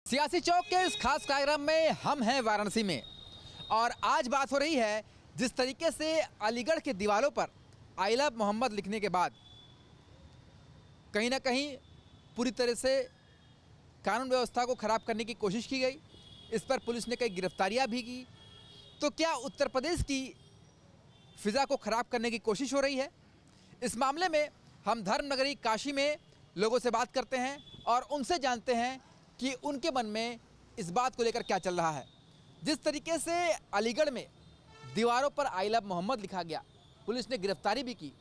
सियासी चौक के इस खास कार्यक्रम में हम हैं वाराणसी में और आज बात हो रही है जिस तरीके से अलीगढ़ के दीवारों पर आई लव मोहम्मद लिखने के बाद कहीं ना कहीं पूरी तरह से कानून व्यवस्था को ख़राब करने की कोशिश की गई। इस पर पुलिस ने कई गिरफ्तारियां भी की। तो क्या उत्तर प्रदेश की फ़िज़ा को ख़राब करने की कोशिश हो रही है? इस मामले में हम धर्मनगरी काशी में लोगों से बात करते हैं और उनसे जानते हैं कि उनके मन में इस बात को लेकर क्या चल रहा है। जिस तरीके से अलीगढ़ में दीवारों पर आई लव मोहम्मद लिखा गया, पुलिस ने गिरफ्तारी भी की,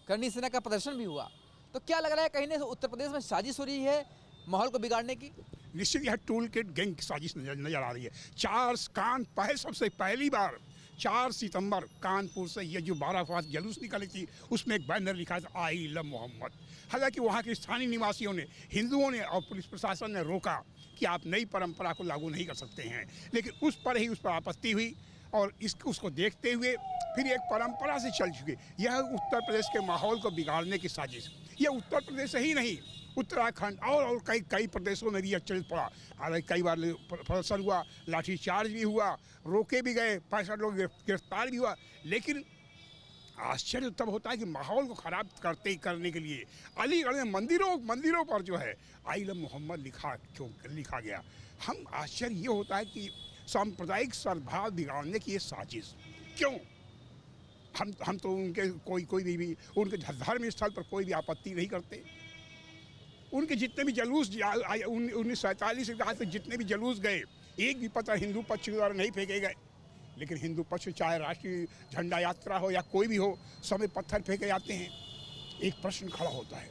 करनी सेना का प्रदर्शन भी हुआ, तो क्या लग रहा है कहीं ना उत्तर प्रदेश में साजिश हो रही है माहौल को बिगाड़ने की? निश्चित यह टूल किट गैंग की साजिश नजर आ रही है। सबसे पहली बार 4 सितंबर कानपुर से ये जो 12 अफवाज जलूस निकाली थी उसमें एक बैनर लिखा था आई लव मोहम्मद। हालांकि वहाँ के स्थानीय निवासियों ने, हिंदुओं ने और पुलिस प्रशासन ने रोका कि आप नई परंपरा को लागू नहीं कर सकते हैं, लेकिन उस पर आपत्ति हुई और उसको देखते हुए फिर एक परंपरा से चल चुके यह उत्तर प्रदेश के माहौल को बिगाड़ने की साजिश। यह उत्तर प्रदेश ही नहीं, उत्तराखंड और कई प्रदेशों में भी यह चल पड़ा। हालांकि कई बार प्रदर्शन हुआ, लाठीचार्ज भी हुआ, रोके भी गए, 65 लोग गिरफ्तार भी हुआ। लेकिन आश्चर्य तब होता है कि माहौल को ख़राब करने के लिए अलीगढ़ में मंदिरों पर जो है आई लव मोहम्मद लिखा गया। हम आश्चर्य ये होता है कि सांप्रदायिक सद्भाव बिगाड़ने की ये साजिश क्यों? हम तो उनके कोई भी उनके धर्म स्थल पर कोई भी आपत्ति नहीं करते। उनके जितने भी जलूस 1947 के बाद जितने भी जलूस गए, एक भी पत्थर हिंदू पक्ष के द्वारा नहीं फेंके गए। लेकिन हिंदू पक्ष चाहे राष्ट्रीय झंडा यात्रा हो या कोई भी हो, समय पत्थर फेंके जाते हैं। एक प्रश्न खड़ा होता है,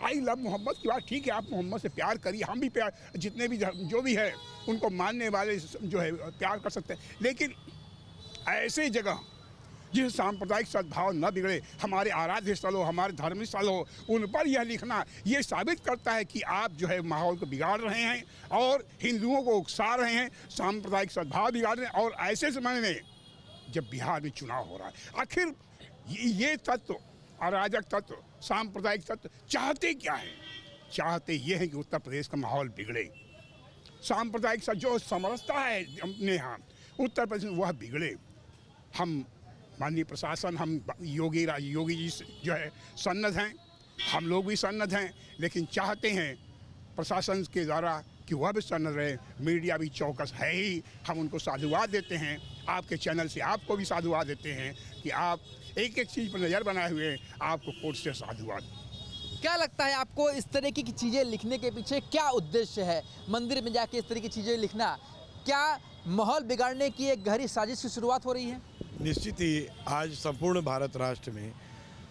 आई लव मोहम्मद की बात ठीक है, आप मोहम्मद से प्यार करिए, हम भी प्यार, जितने भी जो भी है उनको मानने वाले जो है प्यार कर सकते हैं। लेकिन ऐसे जगह जिस सांप्रदायिक सद्भाव न बिगड़े, हमारे आराध्य स्थल हो, हमारे धार्मिक स्थल हो, उन पर यह लिखना ये साबित करता है कि आप जो है माहौल को बिगाड़ रहे हैं और हिंदुओं को उकसा रहे हैं, सांप्रदायिक सद्भाव बिगाड़ रहे हैं। और ऐसे समय में जब बिहार में चुनाव हो रहा है, आखिर ये तत्व, अराजक तत्व, सांप्रदायिक तत्व चाहते क्या है? चाहते ये है कि उत्तर प्रदेश का माहौल बिगड़े, सांप्रदायिक जो समरसता है अपने यहाँ उत्तर प्रदेश में वह बिगड़े। हम माननीय प्रशासन, हम योगी जी जो है सन्नद्ध हैं, हम लोग भी सन्नद्ध हैं, लेकिन चाहते हैं प्रशासन के द्वारा कि वह भी सन्नद्ध रहे। मीडिया भी चौकस है ही, हम उनको साधुवाद देते हैं, आपके चैनल से आपको भी साधुवाद देते हैं कि आप एक चीज़ पर नज़र बनाए हुए हैं, आपको कोर्ट से साधुवाद। क्या लगता है आपको इस तरह की चीज़ें लिखने के पीछे क्या उद्देश्य है? मंदिर में जाके इस तरह की चीज़ें लिखना, क्या माहौल बिगाड़ने की एक गहरी साजिश की शुरुआत हो रही है? निश्चित ही आज संपूर्ण भारत राष्ट्र में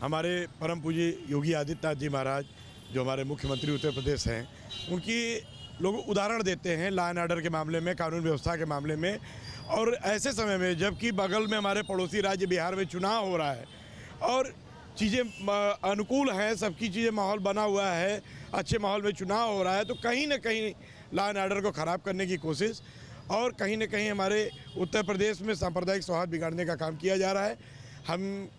हमारे परम पूज्य योगी आदित्यनाथ जी महाराज, जो हमारे मुख्यमंत्री उत्तर प्रदेश हैं, उनकी लोग उदाहरण देते हैं लॉ एंड ऑर्डर के मामले में, कानून व्यवस्था के मामले में। और ऐसे समय में जबकि बगल में हमारे पड़ोसी राज्य बिहार में चुनाव हो रहा है और चीज़ें अनुकूल हैं, सबकी चीज़ें माहौल बना हुआ है, अच्छे माहौल में चुनाव हो रहा है, तो कहीं ना कहीं लॉ एंड ऑर्डर को ख़राब करने की कोशिश और कहीं न कहीं हमारे उत्तर प्रदेश में सांप्रदायिक सौहार्द बिगाड़ने का काम किया जा रहा है। हम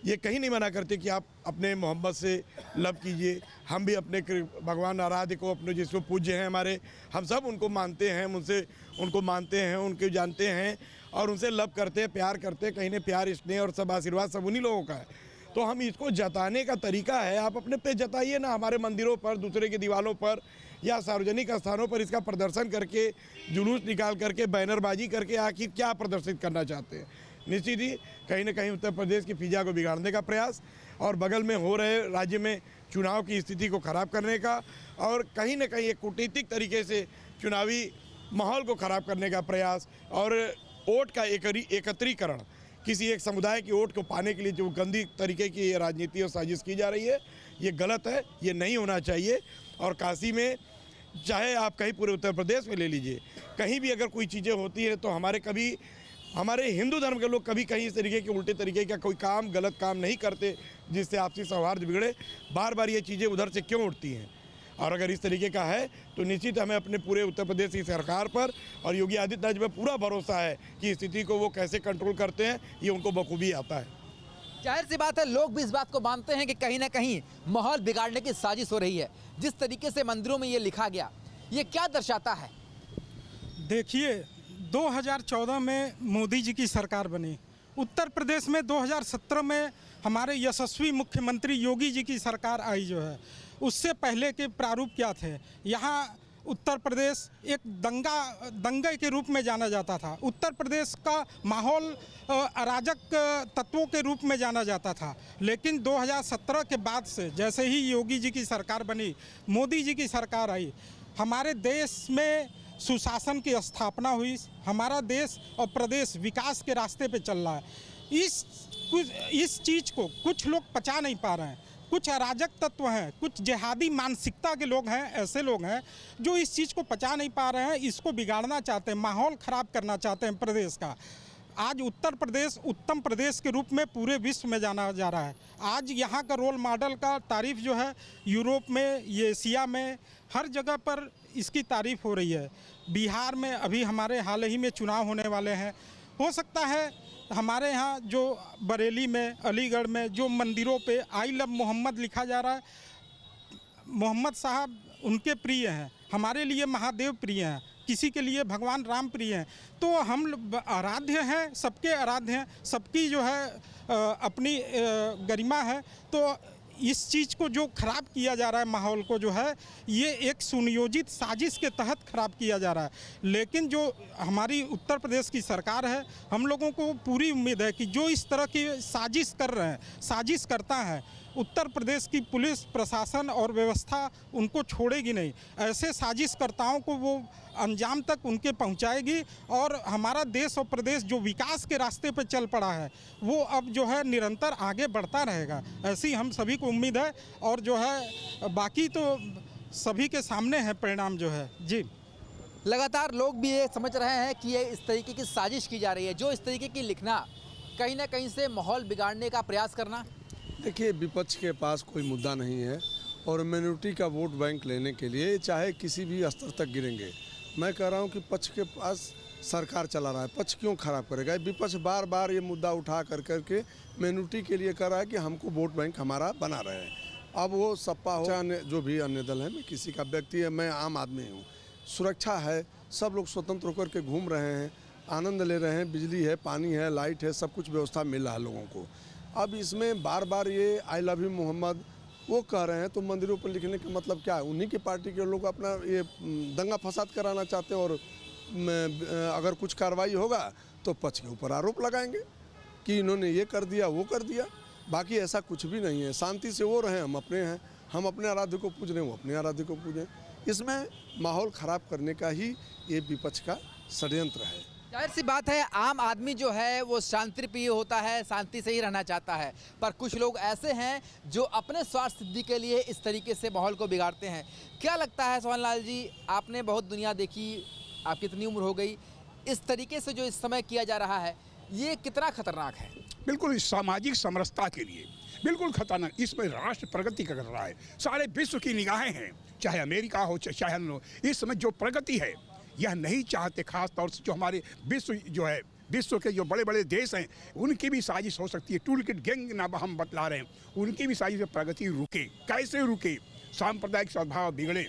ये कहीं नहीं मना करते कि आप अपने मोहम्मद से लव कीजिए, हम भी अपने भगवान आराध्य को, अपने जिसको पूज्य हैं हमारे, हम सब उनको मानते हैं, उनको मानते हैं, उनके जानते हैं और उनसे लव करते हैं, प्यार करते हैं। कहीं ने प्यार, स्नेह और सब आशीर्वाद सब उन्हीं लोगों का है। तो हम इसको जताने का तरीका है, आप अपने पे जताइए ना, हमारे मंदिरों पर, दूसरे की दीवारों पर या सार्वजनिक स्थानों पर इसका प्रदर्शन करके, जुलूस निकाल करके, बैनरबाजी करके आखिर क्या प्रदर्शित करना चाहते हैं? निश्चित ही कहीं ना कहीं उत्तर प्रदेश की फिजा को बिगाड़ने का प्रयास और बगल में हो रहे राज्य में चुनाव की स्थिति को ख़राब करने का और कहीं ना कहीं एक कूटनीतिक तरीके से चुनावी माहौल को ख़राब करने का प्रयास और वोट का एकत्रीकरण, किसी एक समुदाय की वोट को पाने के लिए जो गंदी तरीके की ये राजनीति और साजिश की जा रही है, ये गलत है, ये नहीं होना चाहिए। और काशी में, चाहे आप कहीं पूरे उत्तर प्रदेश में ले लीजिए, कहीं भी अगर कोई चीज़ें होती हैं तो हमारे हिंदू धर्म के लोग कभी कहीं इस तरीके के उल्टे तरीके का कोई काम, गलत काम नहीं करते जिससे आपसी सौहार्द बिगड़े। बार बार ये चीज़ें उधर से क्यों उठती हैं? और अगर इस तरीके का है तो निश्चित हमें अपने पूरे उत्तर प्रदेश की सरकार पर और योगी आदित्यनाथ जी पर पूरा भरोसा है कि स्थिति को वो कैसे कंट्रोल करते हैं, ये उनको बखूबी आता है। जाहिर सी बात है, लोग भी इस बात को मानते हैं कि कहीं ना कहीं माहौल बिगाड़ने की साजिश हो रही है। जिस तरीके से मंदिरों में ये लिखा गया, ये क्या दर्शाता है? देखिए, 2014 में मोदी जी की सरकार बनी। उत्तर प्रदेश में 2017 में हमारे यशस्वी मुख्यमंत्री योगी जी की सरकार आई जो है। उससे पहले के प्रारूप क्या थे? यहाँ उत्तर प्रदेश एक दंगे के रूप में जाना जाता था। उत्तर प्रदेश का माहौल अराजक तत्वों के रूप में जाना जाता था। लेकिन 2017 के बाद से जैसे ही योगी जी की सरकार बनी, मोदी जी की सरकार आई, हमारे देश में सुशासन की स्थापना हुई। हमारा देश और प्रदेश विकास के रास्ते पे चल रहा है। इस चीज़ को कुछ लोग पचा नहीं पा रहे हैं। कुछ अराजक तत्व हैं, कुछ जिहादी मानसिकता के लोग हैं, ऐसे लोग हैं जो इस चीज़ को पचा नहीं पा रहे हैं, इसको बिगाड़ना चाहते हैं, माहौल ख़राब करना चाहते हैं प्रदेश का। आज उत्तर प्रदेश उत्तम प्रदेश के रूप में पूरे विश्व में जाना जा रहा है। आज यहाँ का रोल मॉडल का तारीफ जो है यूरोप में, ये एशिया में, हर जगह पर इसकी तारीफ हो रही है। बिहार में अभी हमारे हाल ही में चुनाव होने वाले हैं। हो सकता है हमारे यहाँ जो बरेली में, अलीगढ़ में जो मंदिरों पे आई लव मोहम्मद लिखा जा रहा है, मोहम्मद साहब उनके प्रिय हैं, हमारे लिए महादेव प्रिय हैं, किसी के लिए भगवान राम प्रिय हैं। तो हम आराध्य हैं, सबके आराध्य हैं, सबकी जो है अपनी गरिमा है। तो इस चीज़ को जो ख़राब किया जा रहा है, माहौल को जो है, ये एक सुनियोजित साजिश के तहत ख़राब किया जा रहा है। लेकिन जो हमारी उत्तर प्रदेश की सरकार है, हम लोगों को पूरी उम्मीद है कि जो इस तरह की साजिश कर रहे हैं, साजिश करता है, उत्तर प्रदेश की पुलिस प्रशासन और व्यवस्था उनको छोड़ेगी नहीं। ऐसे साजिशकर्ताओं को वो अंजाम तक उनके पहुंचाएगी और हमारा देश और प्रदेश जो विकास के रास्ते पर चल पड़ा है, वो अब जो है निरंतर आगे बढ़ता रहेगा, ऐसी हम सभी को उम्मीद है। और जो है बाकी तो सभी के सामने है परिणाम जो है। जी, लगातार लोग भी ये समझ रहे हैं कि ये इस तरीके की साजिश की जा रही है, जो इस तरीके की लिखना कहीं ना कहीं से माहौल बिगाड़ने का प्रयास करना। देखिए, विपक्ष के पास कोई मुद्दा नहीं है और मिनोरिटी का वोट बैंक लेने के लिए चाहे किसी भी स्तर तक गिरेंगे। मैं कह रहा हूं कि पक्ष के पास सरकार चला रहा है, पक्ष क्यों खराब करेगा? विपक्ष बार बार ये मुद्दा उठा करके मिनोरिटी के लिए कर रहा है कि हमको वोट बैंक हमारा बना रहे हैं। अब वो सपा हो चाहे जो भी अन्य दल है, मैं किसी का व्यक्ति है, मैं आम आदमी हूँ। सुरक्षा है, सब लोग स्वतंत्र होकर के घूम रहे हैं, आनंद ले रहे हैं, बिजली है, पानी है, लाइट है, सब कुछ व्यवस्था मिल रहा है लोगों को। अब इसमें बार बार ये आई लव यू मोहम्मद वो कह रहे हैं, तो मंदिरों पर लिखने का मतलब क्या है? उन्हीं की पार्टी के लोग अपना ये दंगा फसाद कराना चाहते हैं और अगर कुछ कार्रवाई होगा तो पक्ष के ऊपर आरोप लगाएंगे कि इन्होंने ये कर दिया, वो कर दिया। बाकी ऐसा कुछ भी नहीं है। शांति से वो रहें, हम अपने हैं, हम अपने आराध्य को पूज रहे हैं, वो अपने आराध्य को पूजें। इसमें माहौल ख़राब करने का ही ये विपक्ष का षड्यंत्र है। जाहिर सी बात है, आम आदमी जो है वो शांति प्रिय होता है, शांति से ही रहना चाहता है। पर कुछ लोग ऐसे हैं जो अपने स्वार्थ सिद्धि के लिए इस तरीके से माहौल को बिगाड़ते हैं। क्या लगता है सोहन लाल जी, आपने बहुत दुनिया देखी, आपकी इतनी उम्र हो गई, इस तरीके से जो इस समय किया जा रहा है ये कितना खतरनाक है? बिल्कुल इस सामाजिक समरसता के लिए बिल्कुल खतरनाक। इसमें राष्ट्र प्रगति कर रहा है, सारे विश्व की निगाहें हैं, चाहे अमेरिका हो चाहे हम लोग। इस समय जो प्रगति है यह नहीं चाहते, खास तौर से जो हमारे विश्व के जो बड़े बड़े देश हैं, उनकी भी साजिश हो सकती है। टूल किट गैंग ना हम बतला रहे हैं, उनकी भी साजिश प्रगति रुके। कैसे रुके? सांप्रदायिक सद्भाव बिगड़े।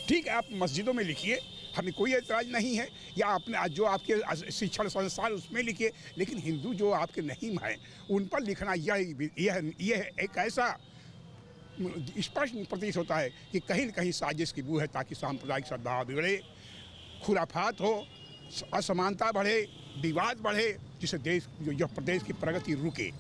ठीक है, आप मस्जिदों में लिखिए, हमें कोई ऐतराज़ नहीं है, या अपने जो आपके शिक्षण संस्थान उसमें लिखिए, लेकिन हिंदू जो आपके नहीं हैं उन पर लिखना यह एक ऐसा स्पष्ट प्रतीत होता है कि कहीं न कहीं साजिश की बू है, ताकि सांप्रदायिक सद्भाव बिगड़े, खुराफात हो, असमानता बढ़े, विवाद बढ़े, जिससे देश जो प्रदेश की प्रगति रुके।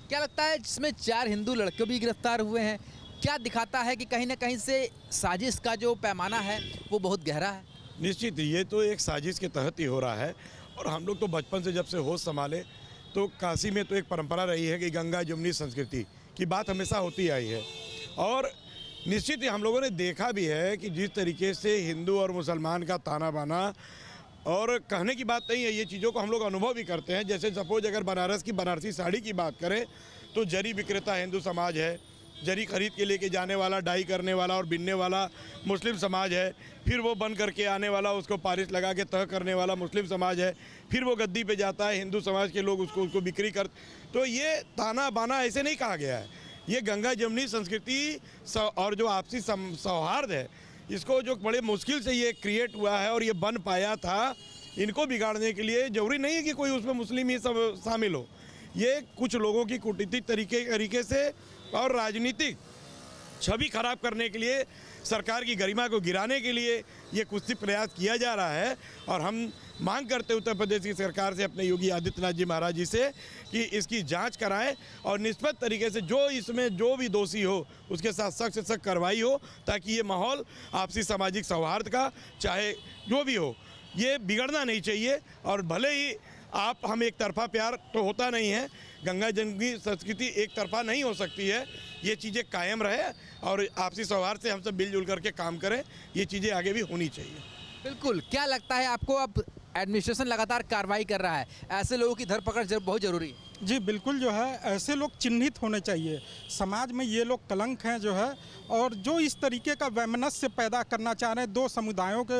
क्या लगता है, जिसमें 4 हिंदू लड़के भी गिरफ्तार हुए हैं, क्या दिखाता है कि कहीं ना कहीं से साजिश का जो पैमाना है वो बहुत गहरा है? निश्चित ये तो एक साजिश के तहत ही हो रहा है। और हम लोग तो बचपन से जब से होश संभाले तो काशी में तो एक परंपरा रही है कि गंगा जमुनी संस्कृति की बात हमेशा होती आई है। और निश्चित ही हम लोगों ने देखा भी है कि जिस तरीके से हिंदू और मुसलमान का ताना बाना, और कहने की बात नहीं है, ये चीज़ों को हम लोग अनुभव भी करते हैं। जैसे सपोज अगर बनारस की बनारसी साड़ी की बात करें तो जरी विक्रेता हिंदू समाज है, जरी खरीद के लेके जाने वाला, डाई करने वाला और बिनने वाला मुस्लिम समाज है, फिर वो बन करके आने वाला, उसको पारिश लगा के तह करने वाला मुस्लिम समाज है, फिर वो गद्दी पे जाता है, हिंदू समाज के लोग उसको बिक्री कर। तो ये ताना बाना ऐसे नहीं कहा गया है, ये गंगा जमुनी संस्कृति और जो आपसी सौहार्द है, इसको जो बड़े मुश्किल से ये क्रिएट हुआ है और ये बन पाया था, इनको बिगाड़ने के लिए जरूरी नहीं है कि कोई उसमें मुस्लिम ही सब शामिल हो। ये कुछ लोगों की कूटनीतिक तरीके से और राजनीतिक छवि खराब करने के लिए, सरकार की गरिमा को गिराने के लिए ये कुछ प्रयास किया जा रहा है। और हम मांग करते उत्तर प्रदेश की सरकार से, अपने योगी आदित्यनाथ जी महाराज जी से, कि इसकी जांच कराएं और निष्पक्ष तरीके से जो इसमें जो भी दोषी हो उसके साथ सख्त से सख्त कार्रवाई हो, ताकि ये माहौल आपसी सामाजिक सौहार्द का, चाहे जो भी हो, ये बिगड़ना नहीं चाहिए। और भले ही हम एक तरफा प्यार तो होता नहीं है, गंगा जमुनी संस्कृति एक तरफा नहीं हो सकती है, ये चीज़ें कायम रहे और आपसी सौहार्द से हम सब मिलजुल करके काम करें, ये चीज़ें आगे भी होनी चाहिए। बिल्कुल। क्या लगता है आपको, अब एडमिनिस्ट्रेशन लगातार कार्रवाई कर रहा है, ऐसे लोगों की धरपकड़ बहुत ज़रूरी है? जी बिल्कुल, जो है ऐसे लोग चिन्हित होने चाहिए। समाज में ये लोग कलंक हैं जो है, और जो इस तरीके का वैमनस्य पैदा करना चाह रहे हैं, दो समुदायों के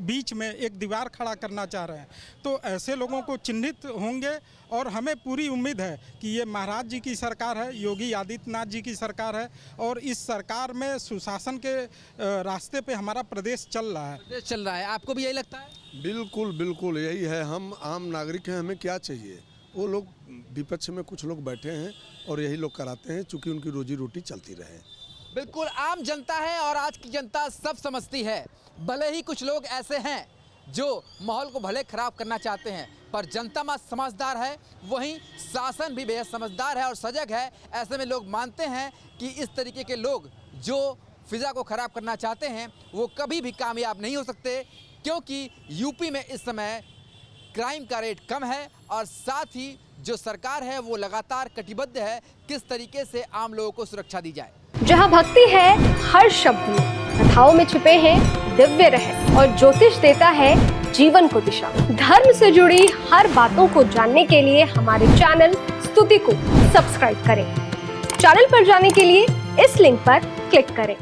बीच में एक दीवार खड़ा करना चाह रहे हैं, तो ऐसे लोगों को चिन्हित होंगे। और हमें पूरी उम्मीद है कि ये महाराज जी की सरकार है, योगी आदित्यनाथ जी की सरकार है, और इस सरकार में सुशासन के रास्ते पे हमारा प्रदेश चल रहा है। आपको भी यही लगता है? बिल्कुल बिल्कुल यही है। हम आम नागरिक हैं, हमें क्या चाहिए? वो लोग विपक्ष में कुछ लोग बैठे हैं और यही लोग कराते हैं, चूँकि उनकी रोजी रोटी चलती रहे। बिल्कुल, आम जनता है और आज की जनता सब समझती है। भले ही कुछ लोग ऐसे हैं जो माहौल को भले खराब करना चाहते हैं, पर जनता समझदार है, वहीं शासन भी बेहद समझदार है और सजग है। ऐसे में लोग मानते हैं कि इस तरीके के लोग जो फिजा को खराब करना चाहते हैं वो कभी भी कामयाब नहीं हो सकते, क्योंकि यूपी में इस समय क्राइम का रेट कम है और साथ ही जो सरकार है वो लगातार कटिबद्ध है किस तरीके से आम लोगों को सुरक्षा दी जाए। जहां भक्ति है हर शब्द में, कथाओं में छिपे हैं दिव्य रहस्य और ज्योतिष देता है जीवन को दिशा। धर्म से जुड़ी हर बातों को जानने के लिए हमारे चैनल स्तुति को सब्सक्राइब करें। चैनल पर जाने के लिए इस लिंक पर क्लिक करें।